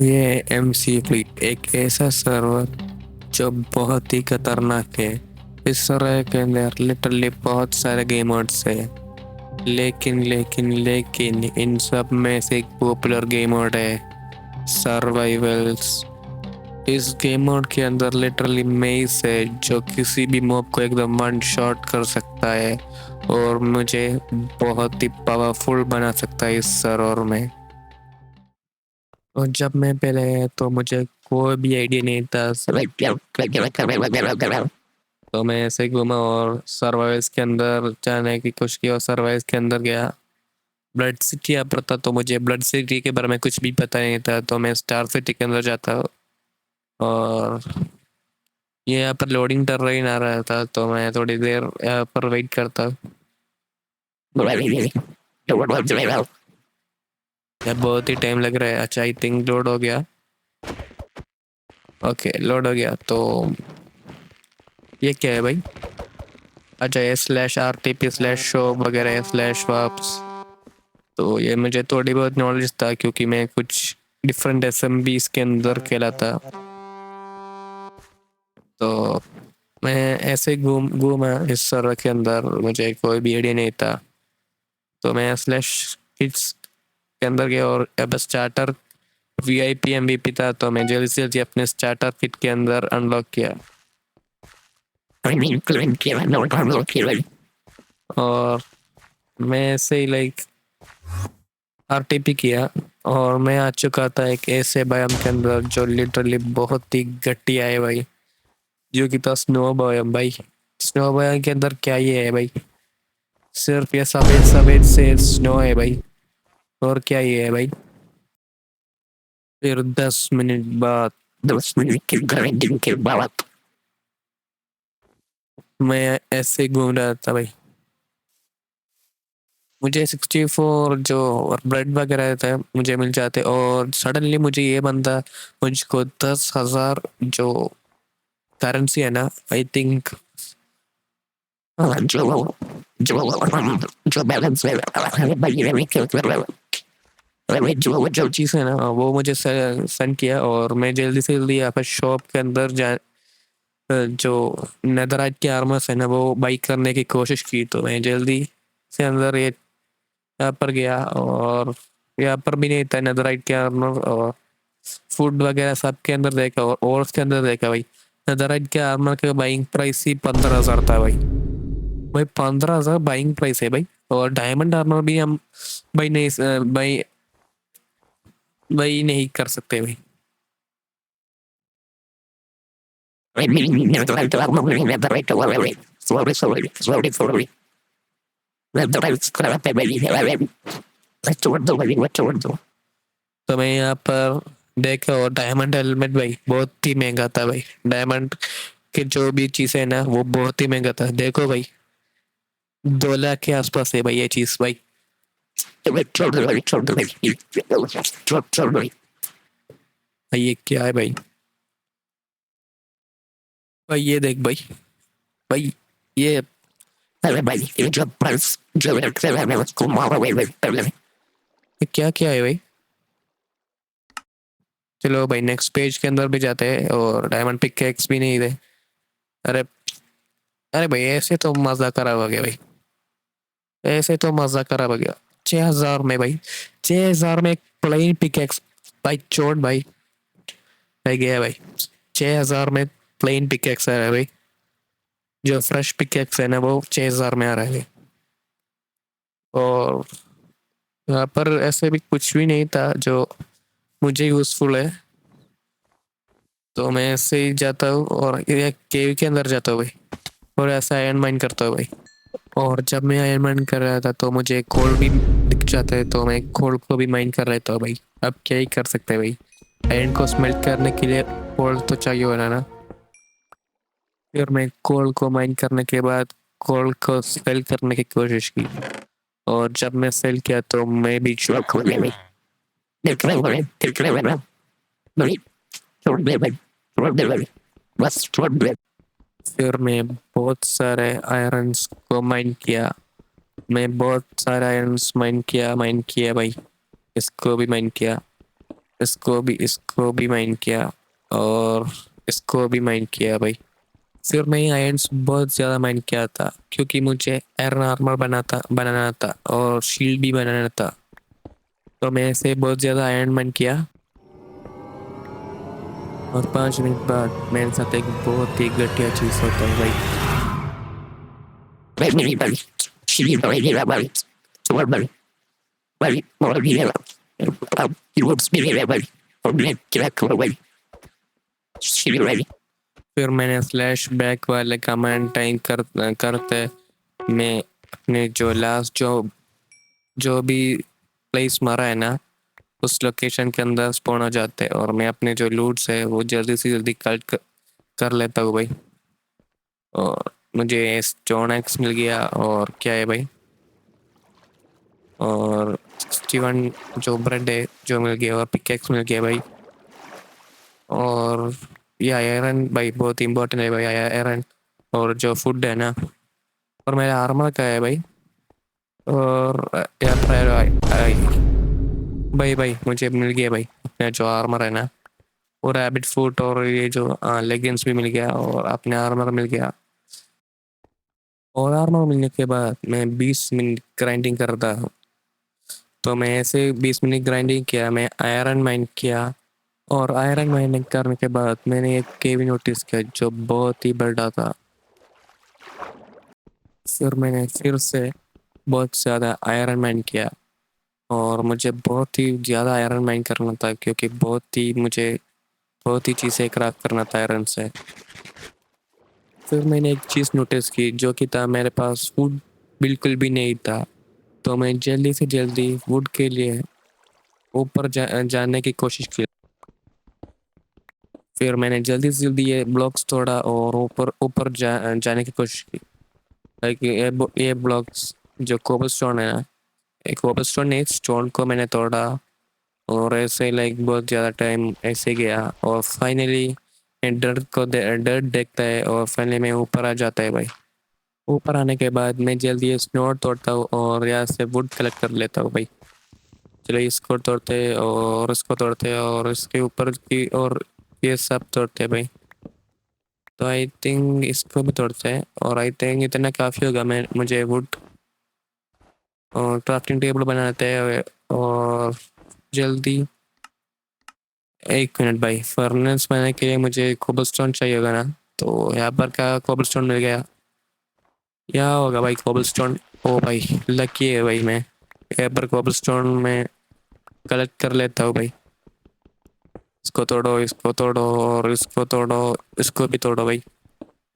ये MC fleet एक ऐसा सर्वर जो बहुत ही खतरनाक है। इस सर्वर के अंदर लिटरली बहुत सारे गेम मोड्स है, लेकिन इन सब में से एक पॉपुलर गेम मोड है सर्वाइवल्स। इस गेम मोड के अंदर लिटरली मेस है जो किसी भी मॉब को एकदम वन शॉट कर सकता है और मुझे बहुत ही पावरफुल बना सकता है इस सर्वर में। और जब मैं पहले आया तो मुझे कोई भी आइडिया नहीं था, तो मैं ऐसे घूमा और सर्वाइवल्स के अंदर जाने की कोशिश की और सर्वाइवल्स के अंदर गया। ब्लड सिटी यहाँ पर था तो मुझे ब्लड सिटी के बारे में कुछ भी पता नहीं था, तो मैं स्टार सिटी के अंदर जाता और ये यहाँ पर लोडिंग कर रही ना रहा था, तो मैं थोड़ी देर यहाँ पर वेट करता। यहाँ बहुत ही टाइम लग रहा है। अच्छा, आई थिंक लोड हो गया। ओके, लोड हो गया। तो ये क्या है भाई? अच्छा, ये slash R T P slash show वगैरह स्लैश वाप्स। तो ये मुझे थोड़ी बहुत नॉलेज था क्योंकि मैं कुछ डिफरेंट एसएमबी के अंदर खेला था। तो मैं ऐसे घूमा इस सर्वर के अंदर, मुझे कोई भी आइडिया नहीं था। तो मैं स्लैश किट्स के अंदर गया और अब स्टार्टर वीआईपी एमवीपी था, तो मैं जल्दी से जल्दी अपने स्टार्टर किट के अंदर अनलॉक किया और मैं ऐसे ही लाइक आरटीपी किया और मैं आ चुका था एक ऐसे बायोम के अंदर जो लिटरली बहुत ही घटिया है भाई, जो कि था स्नो बायोम भाई। स्नो बायोम के अंदर क्या ये है भाई? सिर्फ ये सफेद सफेद से स्नो है भाई, और क्या ये है भाई? फिर 10 मिनट बाद, 10 मिनट के बाद मैं ऐसे घूम रहा था भाई। मुझे 64 जो ब्रेड वगैरह था मुझे मिल जाते और सडनली मुझे ये बंदा मुझको 10,000 जो करेंसी है ना, आई थिंक जो जो बैलेंस जो चीज़ है ना वो मुझे सेंड किया और मैं जल्दी से जल्दी यहाँ पर शॉप के अंदर जो नेदराइट के आर्मर्स है ना वो बाई करने की कोशिश की। तो मैं जल्दी से अंदर ये यहाँ पर गया और यहाँ पर भी नहीं था नेदराइट के आर्मर, और फूड वगैरह सब के अंदर देखा और उसके अंदर देखा भाई नेदराइट के आर्मर का बाइंग प्राइस ही 15,000 था भाई। भाई 15,000 बाइंग प्राइस है भाई, और डायमंड आर्मर भी हम भाई नहीं भाई भाई नहीं कर सकते भाई। तो मैं यहाँ पर देखा और डायमंड हेलमेट भाई बहुत ही महंगा था भाई। डायमंड के जो भी चीज़ है ना वो बहुत ही महंगा था। देखो भाई 2 लाख के आसपास है भाई ये चीज़ भाई। भाई ये क्या है भाई? भाई ये देख भाई, भाई ये, अरे भाई ये जो प्राइस जो है उसको मारो भाई भाई। ये क्या क्या है भाई? चलो भाई नेक्स्ट पेज के अंदर भी जाते हैं और डायमंड पिकैक्स भी नहीं थे। अरे, अरे भाई ऐसे तो मजा खराब हो गया भाई, ऐसे तो मजा खराब हो गया। 6,000 में भाई, 6,000 में एक प्लेन पिकैक्स भाई चोट भाई। भाई गया भाई, 6,000 में प्लेन पिकैक्स आ रहा है भाई। जो फ्रेश पिकैक्स है ना वो 6,000 में आ रहा है। और यहाँ पर ऐसे भी कुछ भी नहीं था जो मुझे यूजफुल है, तो मैं ऐसे ही जाता हूँ और ये केव के अंदर जाता हूँ भाई और ऐसा आयरन माइन करता हूँ भाई। और जब मैं आयरन माइन कर रहा था तो मुझे कोल भी दिख जाता है, तो मैं कोल को भी माइन कर रहा था भाई। अब क्या ही कर सकते हैं भाई, आयरन को स्मेल्ट करने के लिए कोल तो चाहिए होना ना। फिर मैं कोल को माइन करने के बाद कोल को सेल करने की कोशिश की, और जब मैं सेल किया तो मैं भी चौक हो गया भाई। बस फिर मैं बहुत सारे आयरन्स को माइन किया। मैं बहुत सारे आयरन्स माइन किया भाई, इसको भी माइन किया। इसको भी माइन किया और इसको भी माइन किया भाई। फिर मैं आयरन्स बहुत ज़्यादा माइन किया था क्योंकि मुझे आयरन आर्मर बनाना था और शील्ड भी बनाना था। तो मैं ऐसे बहुत ज़्यादा आयरन माइन किया और 5 मिनट बाद मेरे साथ एक बहुत ही घटिया चीज़ होता है भाई। फिर मैंने स्लैश बैक वाले कमांड टाइम करते मैं अपने जो लास्ट जो भी प्लेस मारा है ना उस लोकेशन के अंदर स्पॉन हो जाते हैं और मैं अपने जो लूट्स है वो जल्दी से जल्दी कलेक्ट कर लेता हूँ भाई। और मुझे स्टोन एक्स मिल गया और क्या है भाई, और 61 जो ब्रेड है जो मिल गया और पिकेक्स मिल गया भाई। और ये आयरन भाई बहुत इंपॉर्टेंट है भाई, आयरन और जो फूड है ना। और मेरा आर्मर का है भाई। और भाई भाई मुझे मिल गया भाई अपना जो आर्मर है ना, वो रैबिट फूट और ये जो लेगिंग्स भी मिल गया और अपने आर्मर मिल गया। और आर्मर मिलने के बाद मैं 20 मिनट ग्राइंडिंग करता हूँ। तो मैं ऐसे 20 मिनट ग्राइंडिंग किया, मैं आयरन माइन किया और आयरन माइनिंग करने के बाद मैंने एक केव नोटिस किया जो बहुत ही बड़ा था। फिर मैंने फिर से बहुत ज़्यादा आयरन माइन किया और मुझे बहुत ही ज़्यादा आयरन माइन करना था क्योंकि बहुत ही चीज़ें क्राफ्ट करना था आयरन से। फिर मैंने एक चीज़ नोटिस की जो कि था मेरे पास वुड बिल्कुल भी नहीं था। तो मैं जल्दी से जल्दी वुड के लिए ऊपर जाने की कोशिश की। फिर मैंने जल्दी से जल्दी ये ब्लॉक्स तोड़ा और ऊपर ऊपर जाने की कोशिश की। लाइक ये ब्लॉक्स जो कोबलस्टोन है ना, एक कोबलस्टोन नहीं स्टोन को मैंने तोड़ा और ऐसे लाइक बहुत ज़्यादा टाइम ऐसे गया और फाइनली डर्ट देखता है और फाइनली मैं ऊपर आ जाता है भाई। ऊपर आने के बाद मैं जल्दी ये स्नो तोड़ता हूँ और यहाँ से वुड कलेक्ट कर लेता हूँ भाई। चलो इसको तोड़ते और इसको तोड़ते और इसके ऊपर की और ये सब तोड़ते भाई। तो आई थिंक इसको भी तोड़ते हैं और आई थिंक इतना काफ़ी होगा। मैं मुझे वुड और क्राफ्टिंग टेबल बनाते हैं और जल्दी 1 मिनट भाई, फर्नेस बनाने के लिए मुझे कोबलस्टोन चाहिए होगा ना। तो यहाँ पर का कोबलस्टोन मिल गया, यहाँ होगा भाई कोबलस्टोन। ओ भाई लकी है भाई, मैं यहाँ पर कोबलस्टोन में कलेक्ट कर लेता हूँ भाई। इसको तोड़ो और इसको तोड़ो, इसको भी तोड़ो भाई,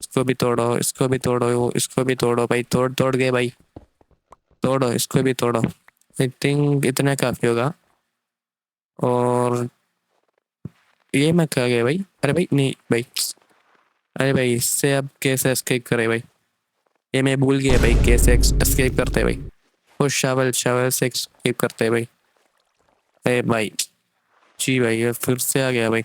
इसको भी तोड़ो, इसको भी तोड़ो, इसको भी तोड़ो भाई, तोड़ तोड़ गए भाई। तोड़ो इसको भी तोड़ो। आई थिंक इतना काफ़ी होगा। और ये मैं कहा गया भाई, अरे भाई नहीं भाई, अरे भाई इससे अब कैसे एस्केप करे भाई, ये मैं भूल गया भाई कैसे एस्केप करते भाई। वो शावल शावल से एस्केप करते भाई। अरे भाई जी भाई ये फिर से आ गया भाई।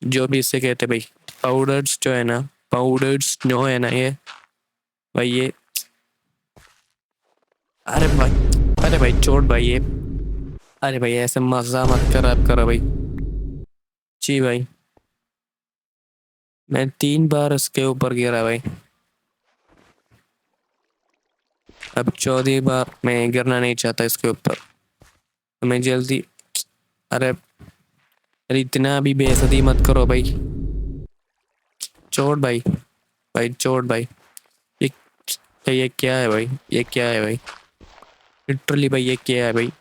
जो भी इससे कहते भाई पाउडर्स जो है ना, पाउडर्ड स्नो है ना ये भाई ये। अरे भाई, अरे भाई छोड़ भाई ये, अरे भाई ऐसे मजा मत कर आप करो भाई। जी भाई मैं 3 बार इसके ऊपर गिरा भाई, अब 14 बार मैं गिरना नहीं चाहता इसके ऊपर। तो मैं जल्दी, अरे अरे इतना भी बेइज्जती मत करो भाई। छोड़ भाई, भाई छोड़ भाई। ये ये क्या है भाई, ये क्या है भाई, लिटरली भाई ये क्या है भाई।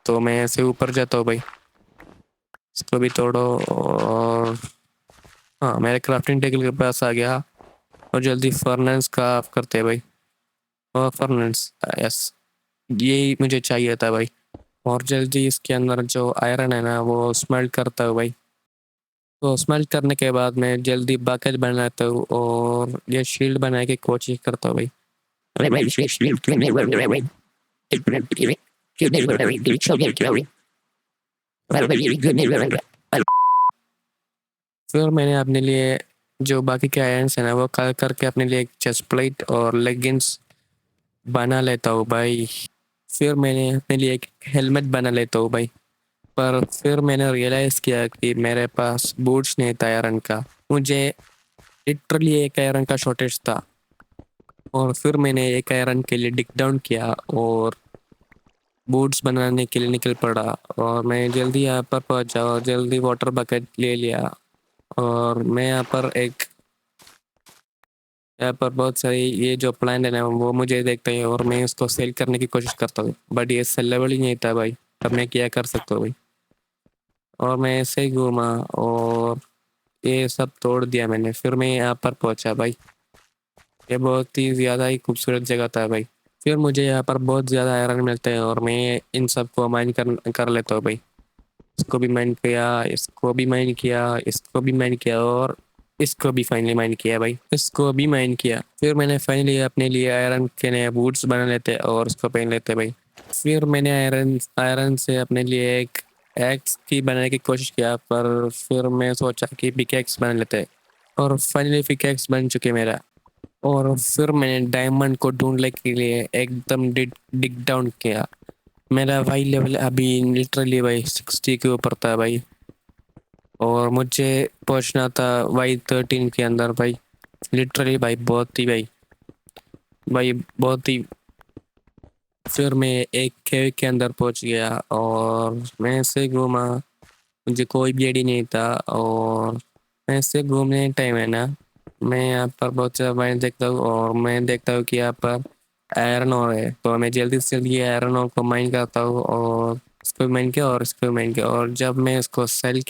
तो मैं ऐसे ऊपर जाता हूँ भाई, इसको भी तोड़ो और हाँ मेरे क्राफ्टिंग टेबल के पास आ गया। और जल्दी फर्नेस का ऑफ करते हैं भाई। और फर्नेस, यस यही मुझे चाहिए था भाई। और जल्दी इसके अंदर जो आयरन है ना वो स्मेल्ट करता हूँ भाई। तो स्मेल्ट करने के बाद मैं जल्दी बकेट बनाता हूँ और ये शील्ड बनाने की कोशिश करता हूँ भाई। फिर मैंने अपने लिए जो बाकी के आयरन्स है ना वो कल करके अपने लिए एक चेस्ट प्लेट और लेगिंग्स बना लेता हूँ भाई। फिर मैंने अपने लिए एक हेलमेट बना लेता हूँ भाई। पर फिर मैंने रियलाइज़ किया कि मेरे पास बूट्स नहीं था आयरन का। मुझे लिटरली एक आयरन का शॉर्टेज था। और फिर मैंने एक आयरन के लिए डिग डाउन किया और बूट्स बनाने के लिए निकल पड़ा। और मैं जल्दी यहाँ पर पहुंचा और जल्दी वाटर बकेट ले लिया। और मैं यहाँ पर बहुत सारी ये जो प्लान है ना वो मुझे देखते हैं और मैं इसको सेल करने की कोशिश करता हूँ, बट ये सेलेबल ही नहीं था भाई। अब मैं क्या कर सकता हूँ भाई। और मैं ऐसे ही घूमा और ये सब तोड़ दिया मैंने। फिर मैं यहाँ पर पहुंचा भाई। ये बहुत ही ज़्यादा ही खूबसूरत जगह था भाई। फिर मुझे यहाँ पर बहुत ज़्यादा आयरन मिलते हैं और मैं इन सब को माइन कर लेता हूँ भाई। इसको भी माइन किया, इसको भी माइन किया, इसको भी माइन किया और इसको भी फाइनली माइन किया भाई। इसको भी माइन किया। फिर मैंने फाइनली अपने लिए आयरन के नए बूट्स बना लेते और उसको पहन लेते भाई। फिर मैंने आयरन आयरन से अपने लिए एक एक्स की बनाने की कोशिश किया, पर फिर मैं सोचा कि पिकैक्स बना लेते। और फाइनली पिकैक्स बन चुके मेरा। और फिर मैंने डायमंड को ढूंढने के लिए एकदम डिग डाउन किया। मेरा वाई लेवल अभी लिटरली भाई 60 के ऊपर था भाई। और मुझे पहुंचना था वाई 13 के अंदर भाई। लिटरली भाई बहुत ही भाई बहुत ही। फिर मैं एक केव के अंदर पहुंच गया और मैं ऐसे घूमा। मुझे कोई भी आईडी नहीं था। और मैं ऐसे घूमने टाइम है ना, मैं यहाँ पर बहुत सारा वाइन देखता हूँ और मैं देखता हूँ कि यहाँ पर आयरन ओर है, तो मैं जल्दी से जल्दी आयरन ओर को माइन करता हूँ और इसको माइन किया और इसको माइन किया। और जब मैं इसको सेल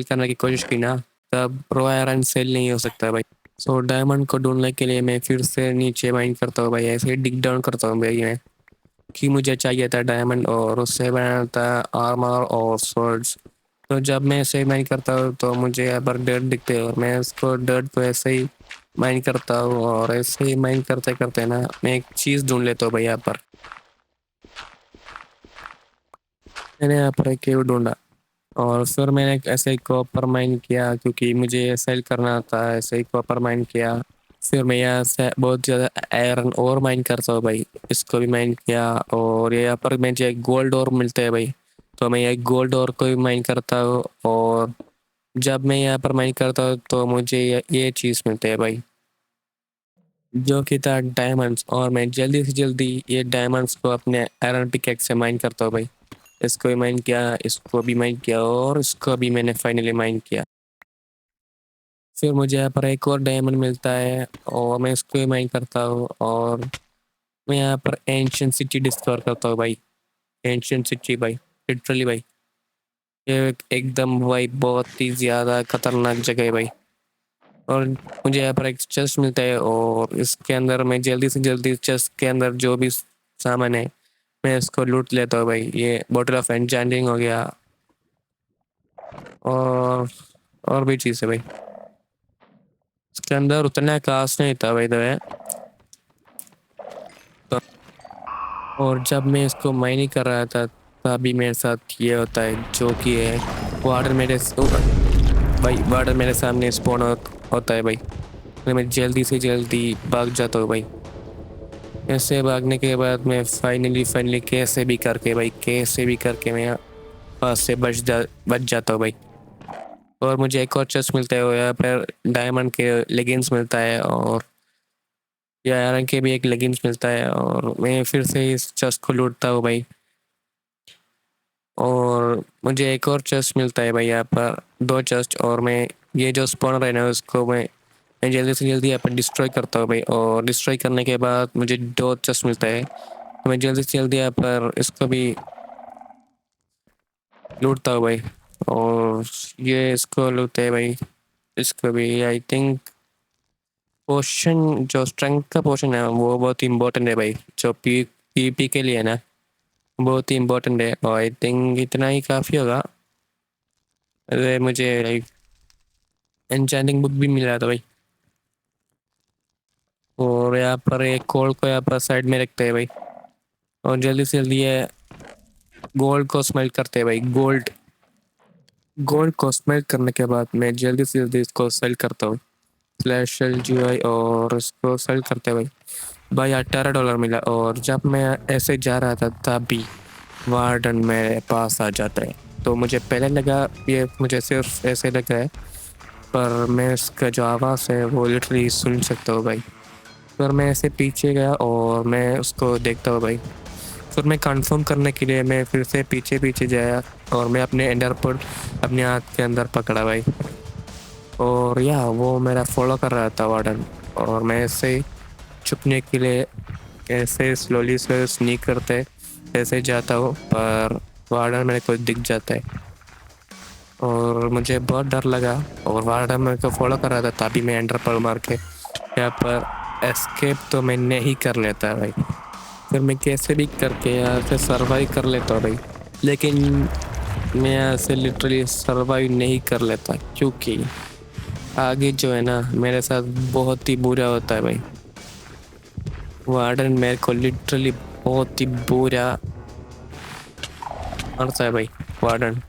करने की कोशिश की ना, तब रो आयरन सेल नहीं हो सकता भाई। सो डायमंड को ढूंढने के लिए मैं फिर से नीचे माइन करता हूँ भाई। ऐसे ही डिग डाउन करता हूँ भाई मैं, कि मुझे चाहिए था डायमंड और उससे बनाना था आर्मर और स्वर्ड्स। तो जब मैं ऐसे ही माइन करता हूँ तो मुझे यहाँ पर डर्ट दिखते हैं और मैं उसको डर्ट को ऐसे ही माइन करता हूँ। और ऐसे ही माइन करते करते ना मैं एक चीज़ ढूंढ लेता हूँ भाई। यहाँ पर मैंने यहाँ पर एक केव ढूंढा और फिर मैंने ऐसे ही कॉपर माइन किया क्योंकि मुझे सेल करना था। ऐसे ही कॉपर माइन किया। फिर मैं यहाँ से बहुत ज़्यादा आयरन और माइन करता हूँ भाई। इसको भी माइन किया और यहाँ पर मुझे गोल्ड और मिलते हैं भाई। तो मैं ये गोल्ड और को भी माइन करता हूँ। और जब मैं यहाँ पर माइन करता हूँ तो मुझे ये चीज़ मिलते है भाई, जो कि था डायमंड्स। और मैं जल्दी से जल्दी ये डायमंड्स को अपने आयरन पिकेक्स से माइन करता हूँ भाई। इसको भी माइन किया, इसको भी माइन किया और इसको भी मैंने फाइनली माइन किया। फिर मुझे यहाँ पर एक और डायमंड मिलता है और मैं इसको भी माइन करता हूँ। और मैं यहाँ पर एंशियंट सिटी डिस्कवर करता हूँ भाई। एंशियंट सिटी भाई, लिटरली भाई ये एकदम भाई बहुत ही ज़्यादा खतरनाक जगह है भाई। और मुझे यहाँ पर एक चेस्ट मिलता है और इसके अंदर मैं जल्दी से जल्दी चेस्ट के अंदर जो भी सामान है मैं इसको लूट लेता हूँ भाई। ये बॉटल ऑफ एन्चेंटिंग हो गया और और भी चीज़ है भाई। इसके अंदर उतना खास नहीं था भाई। तो और जब मैं इसको माइनिंग कर रहा था तभी मेरे साथ ये होता है, जो कि है वाटर भाई वाटर मेरे सामने स्पॉन होता है भाई। तो मैं जल्दी से जल्दी भाग जाता हूँ भाई। ऐसे भागने के बाद मैं फाइनली कैसे भी करके मैं पास से बच जाता हूँ भाई। और मुझे एक और चेस्ट मिलता है और यहाँ पर डायमंड के लेगिंग्स मिलता है और या आयरन के भी एक लेगिंग्स मिलता है। और मैं फिर से इस चेस्ट को लूटता हूँ भाई। और मुझे एक और चेस्ट मिलता है भाई, यहाँ पर दो चेस्ट। और मैं ये जो स्पॉनर है ना उसको मैं जल्दी से जल्दी यहाँ पर डिस्ट्रॉय करता हूँ भाई। और डिस्ट्रॉय करने के बाद मुझे दो चेस्ट मिलता है, तो मैं जल्दी से जल्दी यहाँ पर इसको भी लूटता हूँ भाई। और ये इसको लूटते हैं भाई। इसको भी आई थिंक पोशन, जो स्ट्रेंथ का पोशन है वो बहुत इम्पोर्टेंट है भाई, जो पीपी के लिए ना बहुत ही इम्पोर्टेंट है। और आई थिंक इतना ही काफ़ी होगा। अरे मुझे लाइक एन्चेंटिंग बुक भी मिला था भाई। और यहाँ पर एक कोल को यहाँ पर साइड में रखते हैं भाई। और जल्दी से जल्दी ये गोल्ड को स्मेल्ट करते हैं भाई। गोल्ड को स्मेल्ट करने के बाद मैं जल्दी से जल्दी इसको सेल करता हूँ स्लैश एल जी आई। और इसको सेल करते भाई। भाई $18 मिला। और जब मैं ऐसे जा रहा था तभी वार्डन मेरे पास आ जाता है। तो मुझे पहले लगा ये मुझे सिर्फ ऐसे लगा है, पर मैं इसका जो आवाज़ है वो लिटरली सुन सकता हूँ भाई। फिर मैं ऐसे पीछे गया और मैं उसको देखता हूँ भाई। फिर मैं कंफर्म करने के लिए मैं फिर से पीछे पीछे जाया और मैं अपने एंडरपोर्ट अपने हाथ के अंदर पकड़ा भाई। और या वो मेरा फॉलो कर रहा था वार्डन, और मैं ऐसे छुपने के लिए ऐसे स्लोली स्लो स्नीक करते ऐसे जाता हूँ, पर वार्डन मेरे को दिख जाता है और मुझे बहुत डर लगा। और वार्डन मेरे को फॉलो कर रहा था, तभी मैं एंडर पर मार के यहाँ पर एस्केप तो मैं नहीं कर लेता भाई। फिर मैं कैसे भी करके यहाँ से सर्वाइव कर लेता हूँ भाई, लेकिन मैं यहाँ से लिटरली सर्वाइव नहीं कर लेता, क्योंकि आगे जो है ना मेरे साथ बहुत ही बुरा होता है भाई। वार्डन मेरे को लिटरली बहुत ही बुरा मारता है भाई वार्डन।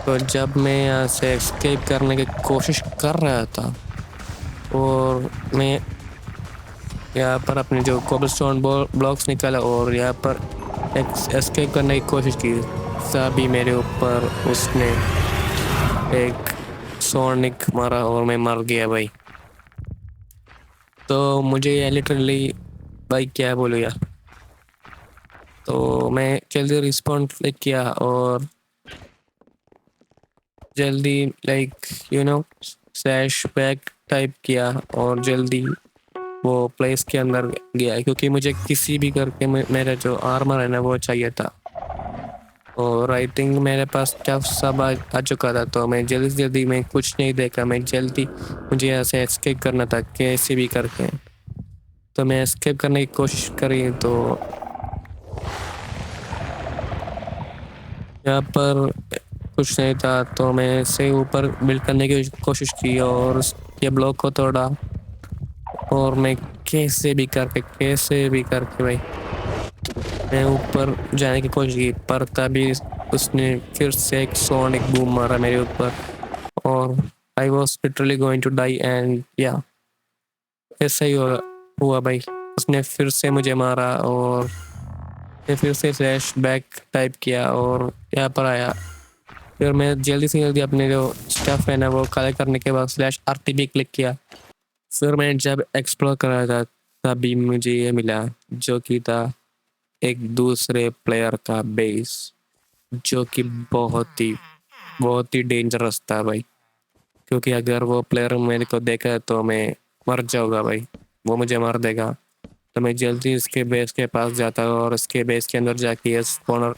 तो जब मैं यहाँ से एस्केप करने की कोशिश कर रहा था और मैं यहाँ पर अपने जो कोबलस्टोन ब्लॉक्स निकाला और यहाँ पर एस्केप करने की कोशिश की, तभी मेरे ऊपर उसने एक सोनिक मारा और मैं मर गया भाई। तो मुझे ये लिटरली भाई क्या बोलूँ यार। तो मैं जल्दी रिस्पॉन्ड किया और जल्दी स्लैश बैक टाइप किया और जल्दी वो प्लेस के अंदर गया, क्योंकि मुझे किसी भी करके मेरा जो आर्मर है ना वो चाहिए था। और आई थिंक मेरे पास स्टफ सब आ चुका था, तो मैं जल्दी जल्दी मैं कुछ नहीं देखा, मैं जल्दी मुझे यहाँ से एस्केप करना था कैसे भी करके। तो मैं एस्केप करने की कोशिश करी, तो यहाँ पर कुछ नहीं था, तो मैं से ऊपर बिल्ड करने की कोशिश की और ये ब्लॉक को तोड़ा। और मैं कैसे भी करके भाई मैं ऊपर जाने की कोशिश की, पर तभी उसने फिर से एक सोनिक बूम मारा मेरे ऊपर और I was literally going to die. And या ऐसा ही हुआ भाई। उसने फिर से मुझे मारा और मैं फिर से फ्लैश बैक टाइप किया और यहाँ पर आया। फिर मैं जल्दी से जल्दी अपने जो स्टफ है ना वो कलेक्ट करने के बाद स्लैश आरटीबी क्लिक किया। फिर मैं जब एक्सप्लोर कर रहा था, तभी मुझे ये मिला जो कि था एक दूसरे प्लेयर का बेस, जो कि बहुत ही डेंजरस था भाई। क्योंकि अगर वो प्लेयर मेरे को देखा तो मैं मर जाऊंगा भाई, वो मुझे मार देगा। तो मैं जल्दी इसके बेस के पास जाता हूँ और इसके बेस के अंदर जाके ये स्पॉनर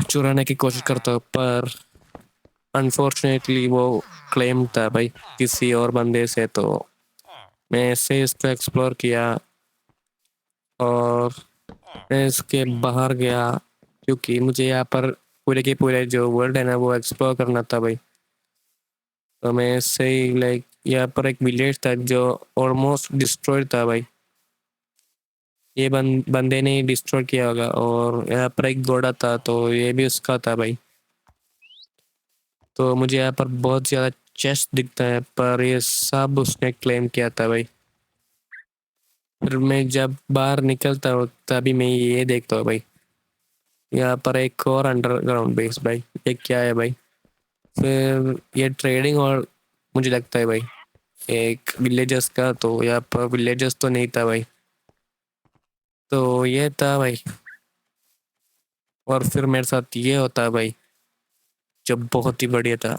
चुराने की कोशिश करता हूँ, पर अनफॉर्चुनेटली वो क्लेम था भाई किसी और बंदे से। तो मैं ऐसे इसको एक्सप्लोर किया और मैं इसके बाहर गया, क्योंकि मुझे यहाँ पर पूरे के पूरे जो वर्ल्ड है ना वो एक्सप्लोर करना था भाई। तो मैं ऐसे ही यहाँ पर एक विलेज था जो ऑलमोस्ट डिस्ट्रॉयड था भाई। ये बंदे ने डिस्ट्रॉय किया होगा। और यहाँ पर एक घोड़ा था, तो ये भी उसका था भाई। तो मुझे यहाँ पर बहुत ज़्यादा चेस्ट दिखता है, पर ये सब उसने क्लेम किया था भाई। फिर मैं जब बाहर निकलता हूँ तभी मैं ये देखता हूँ भाई, यहाँ पर एक और अंडरग्राउंड बेस भाई। ये क्या है भाई? फिर ये ट्रेडिंग और मुझे लगता है भाई एक विलेजर्स का, तो यहाँ पर विलेजर्स तो नहीं था भाई। तो ये था भाई, और फिर मेरे साथ ये होता है भाई जो बहुत ही बढ़िया था।